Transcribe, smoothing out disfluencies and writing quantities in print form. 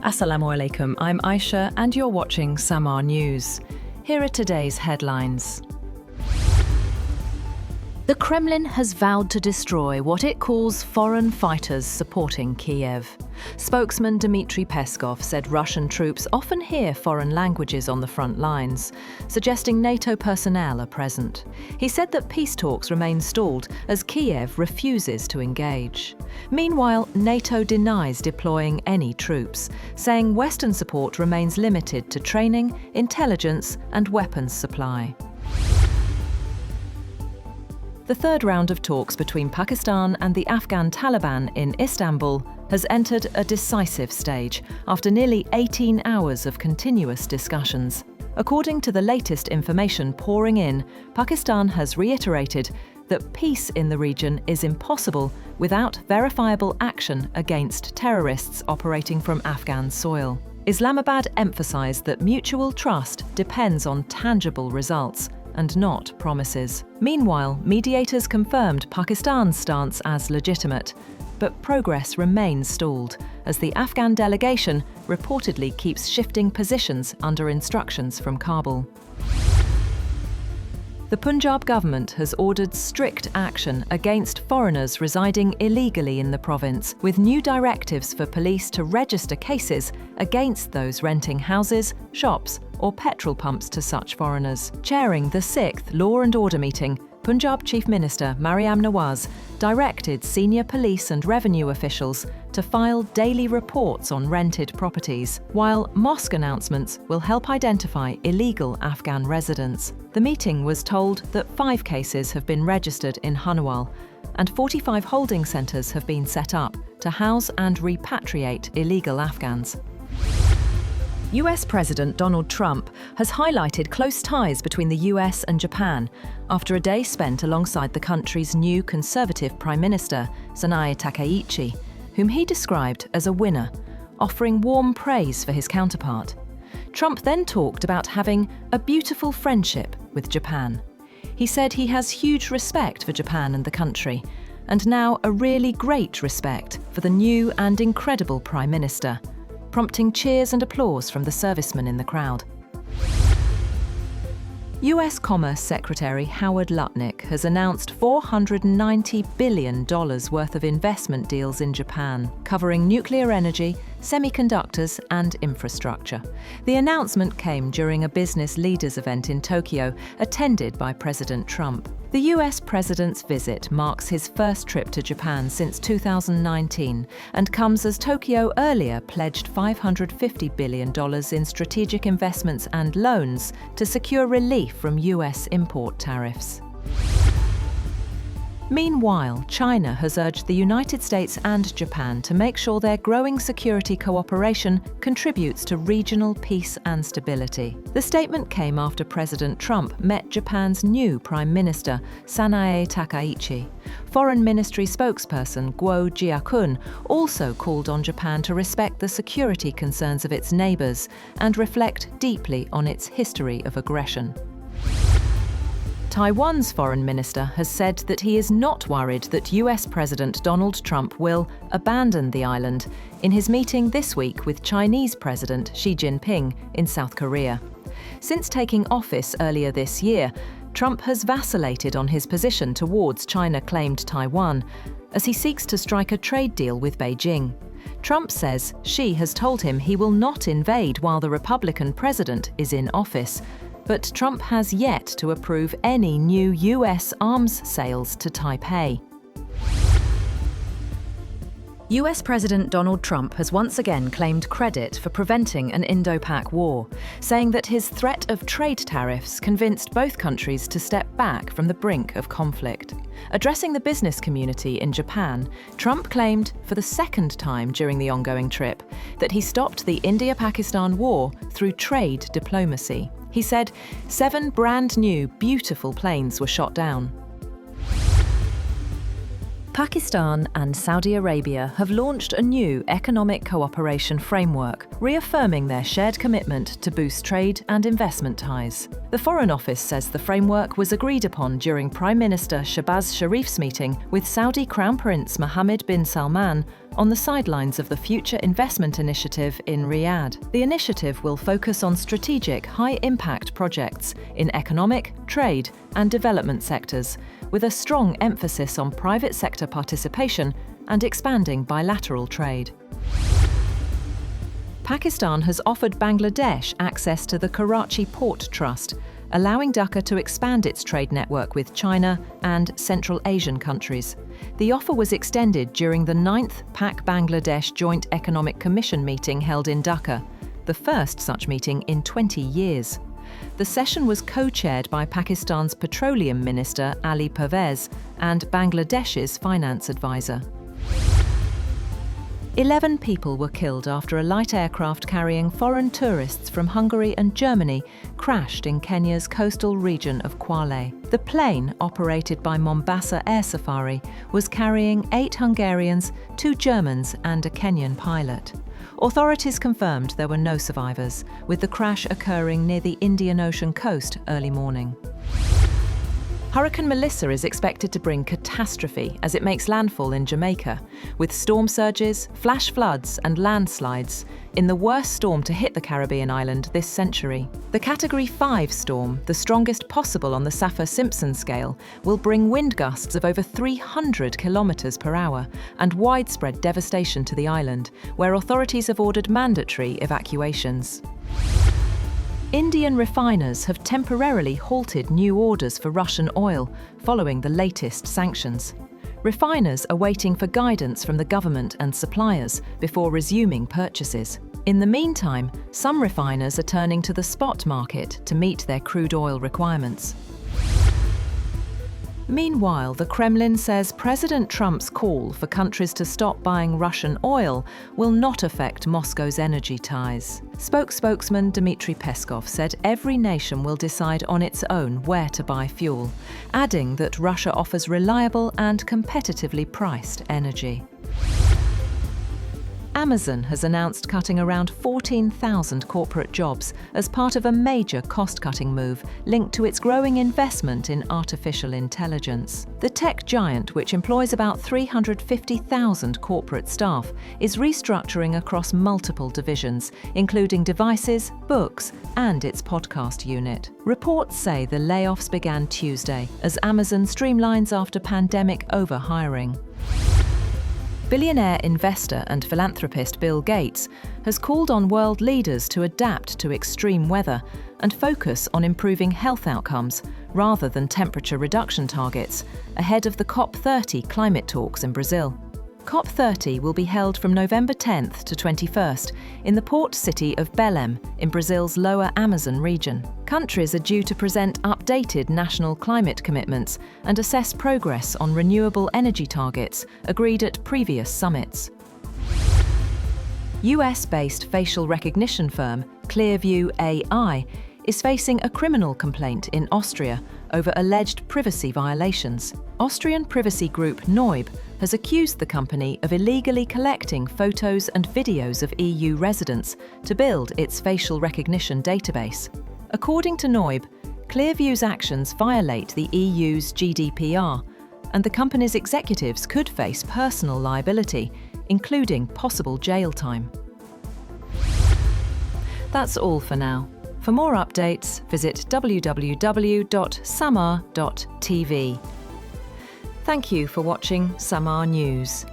Assalamu alaikum, I'm Aisha and you're watching SAMAA News. Here are today's headlines. The Kremlin has vowed to destroy what it calls foreign fighters supporting Kiev. Spokesman Dmitry Peskov said Russian troops often hear foreign languages on the front lines, suggesting NATO personnel are present. He said that peace talks remain stalled as Kiev refuses to engage. Meanwhile, NATO denies deploying any troops, saying Western support remains limited to training, intelligence and weapons supply. The third round of talks between Pakistan and the Afghan Taliban in Istanbul has entered a decisive stage after nearly 18 hours of continuous discussions. According to the latest information pouring in, Pakistan has reiterated that peace in the region is impossible without verifiable action against terrorists operating from Afghan soil. Islamabad emphasised that mutual trust depends on tangible results and not promises. Meanwhile, mediators confirmed Pakistan's stance as legitimate, but progress remains stalled as the Afghan delegation reportedly keeps shifting positions under instructions from Kabul. The Punjab government has ordered strict action against foreigners residing illegally in the province, with new directives for police to register cases against those renting houses, shops or petrol pumps to such foreigners. Chairing the 6th Law and Order meeting, Punjab Chief Minister Maryam Nawaz directed senior police and revenue officials to file daily reports on rented properties, while mosque announcements will help identify illegal Afghan residents. The meeting was told that 5 cases have been registered in Hanwal and 45 holding centres have been set up to house and repatriate illegal Afghans. US President Donald Trump has highlighted close ties between the US and Japan after a day spent alongside the country's new conservative Prime Minister, SAMAA TV, whom he described as a winner, offering warm praise for his counterpart. Trump then talked about having a beautiful friendship with Japan. He said he has huge respect for Japan and the country, and now a really great respect for the new and incredible Prime Minister, prompting cheers and applause from the servicemen in the crowd. US Commerce Secretary Howard Lutnick has announced $490 billion worth of investment deals in Japan, covering nuclear energy, semiconductors and infrastructure. The announcement came during a business leaders event in Tokyo, attended by President Trump. The US president's visit marks his first trip to Japan since 2019 and comes as Tokyo earlier pledged $550 billion in strategic investments and loans to secure relief from US import tariffs. Meanwhile, China has urged the United States and Japan to make sure their growing security cooperation contributes to regional peace and stability. The statement came after President Trump met Japan's new Prime Minister, Sanae Takaichi. Foreign Ministry spokesperson Guo Jiakun also called on Japan to respect the security concerns of its neighbours and reflect deeply on its history of aggression. Taiwan's foreign minister has said that he is not worried that US President Donald Trump will abandon the island in his meeting this week with Chinese President Xi Jinping in South Korea. Since taking office earlier this year, Trump has vacillated on his position towards China-claimed Taiwan as he seeks to strike a trade deal with Beijing. Trump says Xi has told him he will not invade while the Republican president is in office, but Trump has yet to approve any new US arms sales to Taipei. US President Donald Trump has once again claimed credit for preventing an Indo-Pak war, saying that his threat of trade tariffs convinced both countries to step back from the brink of conflict. Addressing the business community in Japan, Trump claimed, for the second time during the ongoing trip, that he stopped the India-Pakistan war through trade diplomacy. He said 7 brand new, beautiful planes were shot down. Pakistan and Saudi Arabia have launched a new economic cooperation framework, reaffirming their shared commitment to boost trade and investment ties. The Foreign Office says the framework was agreed upon during Prime Minister Shahbaz Sharif's meeting with Saudi Crown Prince Mohammed bin Salman on the sidelines of the Future Investment Initiative in Riyadh. The initiative will focus on strategic, high-impact projects in economic, trade and development sectors, with a strong emphasis on private sector participation and expanding bilateral trade. Pakistan has offered Bangladesh access to the Karachi Port Trust, allowing Dhaka to expand its trade network with China and Central Asian countries. The offer was extended during the 9th Pak-Bangladesh Joint Economic Commission meeting held in Dhaka, the first such meeting in 20 years. The session was co-chaired by Pakistan's Petroleum Minister Ali Pervez and Bangladesh's finance advisor. 11 people were killed after a light aircraft carrying foreign tourists from Hungary and Germany crashed in Kenya's coastal region of Kwale. The plane, operated by Mombasa Air Safari, was carrying 8 Hungarians, 2 Germans and a Kenyan pilot. Authorities confirmed there were no survivors, with the crash occurring near the Indian Ocean coast early morning. Hurricane Melissa is expected to bring catastrophe as it makes landfall in Jamaica, with storm surges, flash floods and landslides in the worst storm to hit the Caribbean island this century. The Category 5 storm, the strongest possible on the Saffir-Simpson scale, will bring wind gusts of over 300 kilometers per hour and widespread devastation to the island, where authorities have ordered mandatory evacuations. Indian refiners have temporarily halted new orders for Russian oil following the latest sanctions. Refiners are waiting for guidance from the government and suppliers before resuming purchases. In the meantime, some refiners are turning to the spot market to meet their crude oil requirements. Meanwhile, the Kremlin says President Trump's call for countries to stop buying Russian oil will not affect Moscow's energy ties. Spokesman Dmitry Peskov said every nation will decide on its own where to buy fuel, adding that Russia offers reliable and competitively priced energy. Amazon has announced cutting around 14,000 corporate jobs as part of a major cost-cutting move linked to its growing investment in artificial intelligence. The tech giant, which employs about 350,000 corporate staff, is restructuring across multiple divisions, including devices, books, and its podcast unit. Reports say the layoffs began Tuesday as Amazon streamlines after pandemic overhiring. Billionaire investor and philanthropist Bill Gates has called on world leaders to adapt to extreme weather and focus on improving health outcomes rather than temperature reduction targets ahead of the COP30 climate talks in Brazil. COP30 will be held from November 10th to 21st in the port city of Belém in Brazil's lower Amazon region. Countries are due to present updated national climate commitments and assess progress on renewable energy targets agreed at previous summits. US-based facial recognition firm Clearview AI is facing a criminal complaint in Austria over alleged privacy violations. Austrian privacy group Neub has accused the company of illegally collecting photos and videos of EU residents to build its facial recognition database. According to Neub, Clearview's actions violate the EU's GDPR, and the company's executives could face personal liability, including possible jail time. That's all for now. For more updates, visit www.SAMAA TV. Thank you for watching SAMAA News.